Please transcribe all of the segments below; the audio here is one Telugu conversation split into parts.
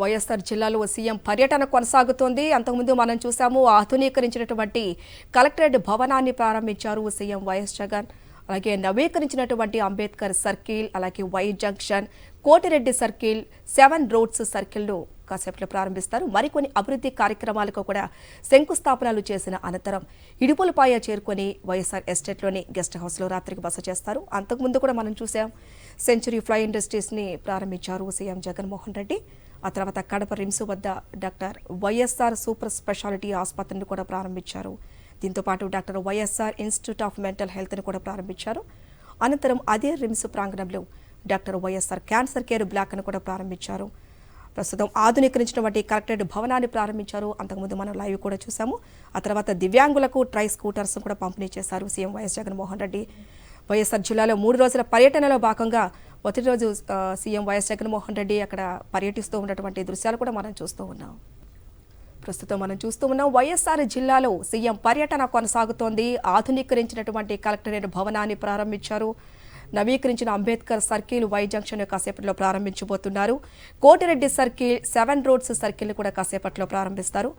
వైఎస్ఆర్ జిల్లాలో సీఎం పర్యటన కొనసాగుతోంది. అంతకుముందు మనం చూసాము ఆధునీకరించినటువంటి కలెక్టరేట్ భవనాన్ని ప్రారంభించారు సీఎం వైఎస్ జగన్. అలాగే నవీకరించినటువంటి అంబేద్కర్ సర్కిల్, అలాగే Y junction, Kotireddy circle, 7 roads సర్కిల్ను కాసేపట్లో ప్రారంభిస్తారు. మరికొన్ని అభివృద్ధి కార్యక్రమాలకు కూడా శంకుస్థాపనలు చేసిన అనంతరం ఇడుపులపాయ చేరుకొని వైఎస్ఆర్ ఎస్టేట్లోని గెస్ట్ హౌస్లో రాత్రికి బస చేస్తారు. అంతకుముందు కూడా మనం చూసాం సెంచరీ ఫ్లై ఇండస్ట్రీస్ని ప్రారంభించారు సీఎం జగన్మోహన్ రెడ్డి. ఆ తర్వాత కడప రిమ్స్ వద్ద డాక్టర్ వైఎస్ఆర్ సూపర్ స్పెషాలిటీ ఆసుపత్రిని కూడా ప్రారంభించారు. దీంతోపాటు doctor YSR institute of mental హెల్త్ని కూడా ప్రారంభించారు. అనంతరం అదే రిమ్స్ ప్రాంగణంలో డాక్టర్ వైఎస్ఆర్ క్యాన్సర్ కేర్ బ్లాక్ను కూడా ప్రారంభించారు. ప్రస్తుతం ఆధునీకరించినటువంటి కలెక్టరేట్ భవనాన్ని ప్రారంభించారు. అంతకుముందు మనం లైవ్ కూడా చూసాము. ఆ తర్వాత దివ్యాంగులకు ట్రై స్కూటర్స్ కూడా పంపిణీ చేశారు సీఎం వైఎస్ జగన్మోహన్ రెడ్డి. వైఎస్ఆర్ జిల్లాలో 3 రోజుల పర్యటనలో భాగంగా మొదటి రోజు సీఎం వైఎస్ జగన్మోహన్ రెడ్డి అక్కడ పర్యటిస్తూ ఉన్నటువంటి దృశ్యాలు కూడా మనం చూస్తూ ఉన్నాం. ప్రస్తుతం మనం చూస్తూ ఉన్నాం వైఎస్ఆర్ జిల్లాలో సీఎం పర్యటన కొనసాగుతోంది. ఆధునీకరించినటువంటి కలెక్టరేట్ భవనాన్ని ప్రారంభించారు. నవీకరించిన అంబేద్కర్ సర్కిల్, వై జంక్షన్ కాసేపట్లో ప్రారంభించబోతున్నారు. కోటిరెడ్డి సర్కిల్, 7 రోడ్స్ సర్కిల్ కూడా కాసేపట్లో ప్రారంభిస్తారు.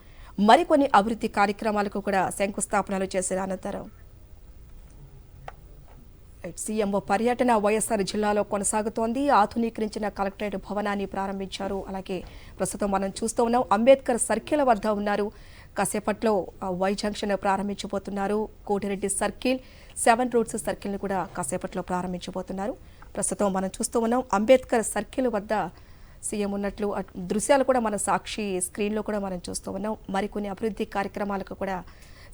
మరికొన్ని అభివృద్ధి కార్యక్రమాలకు కూడా శంకుస్థాపనలు చేసిన అనంతరం సీఎం పర్యటన వైఎస్ఆర్ జిల్లాలో కొనసాగుతోంది. ఆధునీకరించిన కలెక్టరేట్ భవనాన్ని ప్రారంభించారు. అలాగే ప్రస్తుతం మనం చూస్తూ ఉన్నాం అంబేద్కర్ సర్కిల్ వద్ద ఉన్నారు. కాసేపట్లో వై జంక్షన్ ప్రారంభించబోతున్నారు. కోటిరెడ్డి సర్కిల్, 7 రోడ్స్ సర్కిల్ని కూడా కాసేపట్లో ప్రారంభించబోతున్నారు. ప్రస్తుతం మనం చూస్తూ ఉన్నాం అంబేద్కర్ సర్కిల్ వద్ద సీఎం ఉన్నట్లు దృశ్యాలు కూడా మన సాక్షి స్క్రీన్లో కూడా మనం చూస్తూ ఉన్నాం. మరికొన్ని అభివృద్ధి కార్యక్రమాలకు కూడా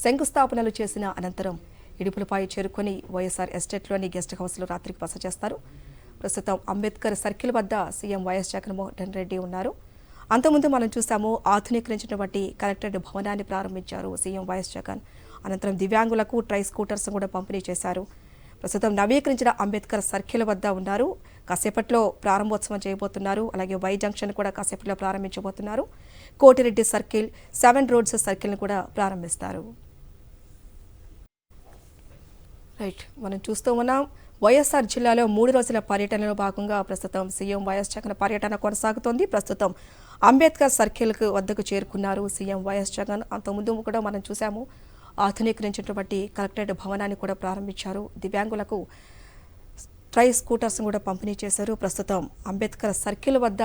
శంకుస్థాపనలు చేసిన అనంతరం ఇడుపులపై చేరుకొని వైఎస్ఆర్ ఎస్టేట్లోని గెస్ట్ హౌస్లో రాత్రికి బస చేస్తారు. ప్రస్తుతం అంబేద్కర్ సర్కిల్ వద్ద సీఎం వైఎస్ జగన్మోహన్ రెడ్డి ఉన్నారు. అంతకుముందు మనం చూసాము ఆధునీకరించినటువంటి కలెక్టరేట్ భవనాన్ని ప్రారంభించారు సీఎం వైఎస్ జగన్. అనంతరం దివ్యాంగులకు ట్రై స్కూటర్స్ కూడా పంపిణీ చేశారు. ప్రస్తుతం నవీకరించిన అంబేద్కర్ సర్కిల్ వద్ద ఉన్నారు. కాసేపట్లో ప్రారంభోత్సవం చేయబోతున్నారు. అలాగే వై జంక్షన్ కూడా కాసేపట్లో ప్రారంభించబోతున్నారు. కోటిరెడ్డి సర్కిల్, 7 రోడ్స్ సర్కిల్ని కూడా ప్రారంభిస్తారు. మనం చూస్తూ ఉన్నాం వైఎస్ఆర్ జిల్లాలో 3 రోజుల పర్యటనలో భాగంగా ప్రస్తుతం సీఎం వైఎస్ జగన్ పర్యటన కొనసాగుతోంది. ప్రస్తుతం అంబేద్కర్ సర్కిల్ వద్దకు చేరుకున్నారు సీఎం వైఎస్ జగన్. అంతకుముందు కూడా మనం చూసాము ఆధునీకరించినటువంటి కలెక్టరేట్ భవనాన్ని కూడా ప్రారంభించారు. దివ్యాంగులకు ట్రై స్కూటర్స్ కూడా పంపిణీ చేశారు. ప్రస్తుతం అంబేద్కర్ సర్కిల్ వద్ద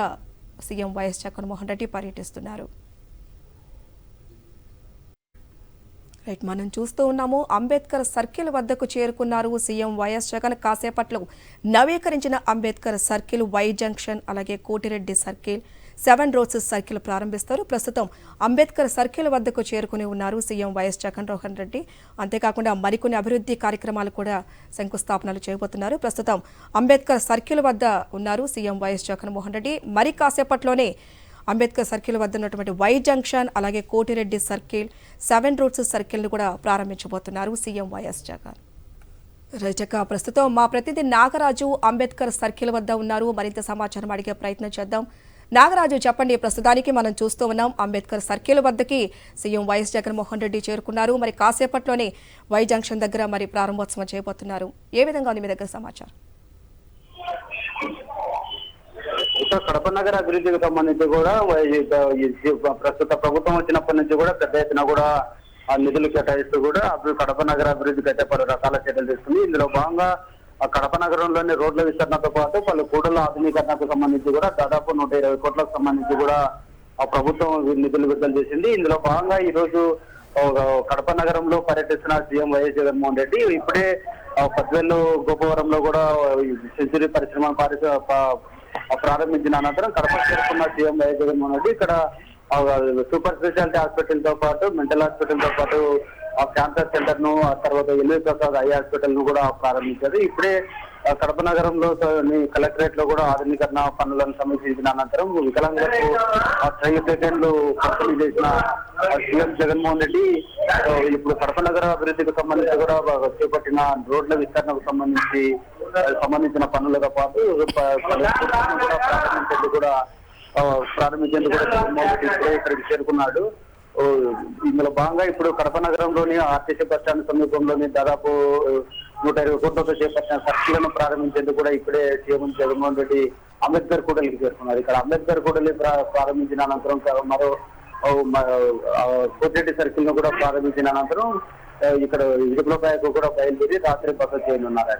సీఎం వైఎస్ జగన్మోహన్ రెడ్డి పర్యటిస్తున్నారు. మనం చూస్తూ ఉన్నాము అంబేద్కర్ సర్కిల్ వద్దకు చేరుకున్నారు సీఎం వైఎస్ జగన్. కాసేపట్లో నవీకరించిన అంబేద్కర్ సర్కిల్, వై జంక్షన్, అలాగే కోటిరెడ్డి సర్కిల్, 7 రోడ్స్ సర్కిల్ ప్రారంభిస్తారు. ప్రస్తుతం అంబేద్కర్ సర్కిల్ వద్దకు చేరుకుని ఉన్నారు సీఎం వైఎస్ జగన్మోహన్ రెడ్డి. అంతేకాకుండా మరికొన్ని అభివృద్ధి కార్యక్రమాలు కూడా శంకుస్థాపనలు చేయబోతున్నారు. ప్రస్తుతం అంబేద్కర్ సర్కిల్ వద్ద ఉన్నారు సీఎం వైఎస్ జగన్మోహన్ రెడ్డి. మరి కాసేపట్లోనే అంబేద్కర్ సర్కిల్ వద్ద ఉన్నటువంటి వై జంక్షన్, అలాగే కోటిరెడ్డి సర్కిల్, 7 రోడ్స్ సర్కిల్ను కూడా ప్రారంభించబోతున్నారు సీఎం వైఎస్ జగన్. రజక ప్రస్తుతం మా ప్రతినిధి నాగరాజు అంబేద్కర్ సర్కిల్ వద్ద ఉన్నారు. మరింత సమాచారం అడిగే ప్రయత్నం చేద్దాం. నాగరాజు, చెప్పండి. ప్రస్తుతానికి మనం చూస్తూ ఉన్నాం అంబేద్కర్ సర్కిల్ వద్దకి సీఎం వైఎస్ జగన్మోహన్ రెడ్డి చేరుకున్నారు. మరి కాసేపట్లోనే వై జంక్షన్ దగ్గర మరి ప్రారంభోత్సవం చేయబోతున్నారు. ఏ విధంగా ఉంది మీ దగ్గర సమాచారం? కడప నగర అభివృద్ధికి సంబంధించి కూడా ప్రస్తుత ప్రభుత్వం వచ్చినప్పటి నుంచి కూడా పెద్ద ఎత్తున కూడా నిధులు కేటాయిస్తూ కూడా కడప నగర అభివృద్ధికి అయితే పలు రకాల చర్యలు తీసుకుంది. ఇందులో భాగంగా కడప నగరంలోని రోడ్ల విస్తరణతో పాటు పలు కూడళ్ల ఆధునీకరణకు సంబంధించి కూడా దాదాపు 120 కోట్లకు సంబంధించి కూడా ఆ ప్రభుత్వం నిధులు విడుదల చేసింది. ఇందులో భాగంగా ఈ రోజు కడప నగరంలో పర్యటిస్తున్న సీఎం వైఎస్ జగన్మోహన్ రెడ్డి ఇప్పుడే పద్వేలు గోపవరంలో కూడా సెంచరీ పరిశ్రమ ప్రారంభించిన అనంతరం కడప చేరుకున్న సీఎం వైఎస్ జగన్మోహన్ రెడ్డి ఇక్కడ సూపర్ స్పెషాలిటీ హాస్పిటల్ తో పాటు మెంటల్ హాస్పిటల్ తో పాటు క్యాన్సర్ సెంటర్ ను, ఆ తర్వాత ఎల్వి ప్రసాద్ ఐ హాస్పిటల్ ను కూడా ప్రారంభించారు. ఇప్పుడే కడప నగరంలో కలెక్టరేట్ లో కూడా ఆధునీకరణ పనులను సమీక్షించిన అనంతరం వికలాంగులకు సైకిళ్లు పంపిణీ చేసిన సీఎం జగన్మోహన్ రెడ్డి ఇప్పుడు కడప నగర అభివృద్ధికి సంబంధించి కూడా చేపట్టిన రోడ్ల విస్తరణకు సంబంధించిన పనులతో పాటు ప్రారంభించేందుకు కూడా జగన్మోహన్ రెడ్డి ఇప్పుడే ఇక్కడికి చేరుకున్నాడు. ఇందులో భాగంగా ఇప్పుడు కడప నగరంలోని ఆర్టీసీ బస్ స్టాండ్ సమీపంలోని దాదాపు 120 కోట్లతో చేపట్టిన సర్కిళ్లను ప్రారంభించేందుకు కూడా ఇప్పుడే సీఎం జగన్మోహన్ రెడ్డి అంబేద్కర్ కూడలికి చేరుకున్నారు. ఇక్కడ అంబేద్కర్ కూడలి ప్రారంభించిన అనంతరం మరో కోటిరెడ్డి సర్కిల్ ను కూడా ప్రారంభించిన అనంతరం ఇక్కడ ఇడుపులపాయకు కూడా బయలుదేరి రాత్రి బస చేయనున్నారు.